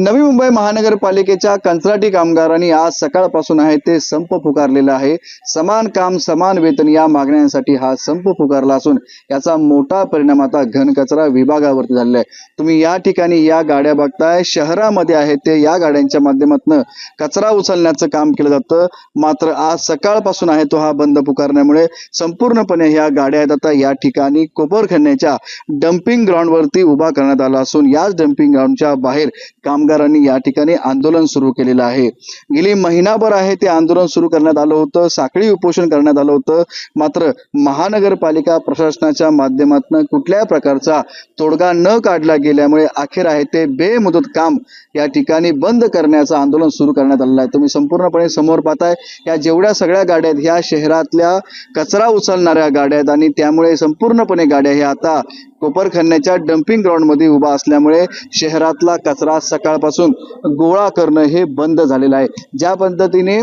नवी मुंबई महानगरपालिकेच्या कंत्राटी कामगारांनी आज सकाळपासून आहे ते संप पुकारलेला आहे। समान काम समान वेतन या मागण्यांसाठी हा संप पुकारला असून याचा मोठा परिणाम आता घनकचरा विभागावरती झालेला आहे। तुम्ही या ठिकाणी या गाड्या बघताय, शहरामध्ये आहे ते या गाड्यांच्या माध्यमातून कचरा उचलण्याचं काम केलं जातं। मात्र आज सकाळपासून आहे तो हा बंद पुकारण्यामुळे संपूर्णपणे ह्या गाड्या आता या ठिकाणी कोपरखन्याच्या डम्पिंग ग्राउंड वरती उभा करण्यात आला असून याच डम्पिंग ग्राउंडच्या बाहेर कामगारांनी या ठिकाणी आंदोलन सुरू केलेलं आहे। गेली महिनाभर आहे ते आंदोलन सुरू करण्यात आलं होतं, साखळी उपोषण करण्यात आलं होतं। मात्र महानगरपालिका प्रशासनाच्या माध्यमातून कुठल्याही प्रकारचा तोडगा न काढला गेल्यामुळे अखेर आहे ते बेमुदत काम या ठिकाणी बंद करण्याचं आंदोलन सुरू करण्यात आलेलं आहे। तुम्ही संपूर्णपणे समोर पाहताय या जेवढ्या सगळ्या गाड्या आहेत ह्या शहरातल्या कचरा उचलणाऱ्या गाड्या आहेत आणि त्यामुळे संपूर्णपणे गाड्या ह्या आता कोपरखन्याच्या डम्पिंग ग्राउंड मध्ये उभा असल्यामुळे शहरातला कचरा सकाळपासून गोळा करणं हे बंद झालेलं आहे। ज्या पद्धतीने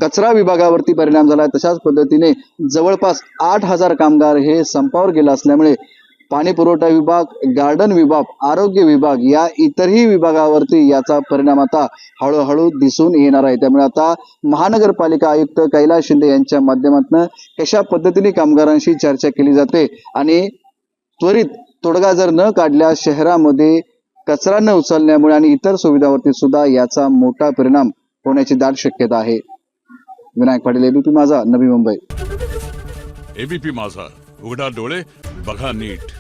कचरा विभागावरती परिणाम झाला तशाच पद्धतीने जवळपास 8,000 कामगार हे संपावर गेले असल्यामुळे पाणी पुरवठा विभाग, गार्डन विभाग, आरोग्य विभाग या इतरही विभागावरती याचा परिणाम आता हळूहळू दिसून येणार आहे। त्यामुळे आता महानगरपालिका आयुक्त कैलास शिंदे यांच्या माध्यमातून कशा पद्धतीने कामगारांशी चर्चा केली जाते आणि त्वरित तोडगा जर न काढल्यास शहरामध्ये कचरा न उचलण्यामुळे आणि इतर सुविधावरती सुद्धा याचा मोठा परिणाम होण्याची दाट शक्यता आहे। विनायक पाटील, एबीपी माझा, नवी मुंबई। एबीपी माझा, उघडा डोळे बघा नीट।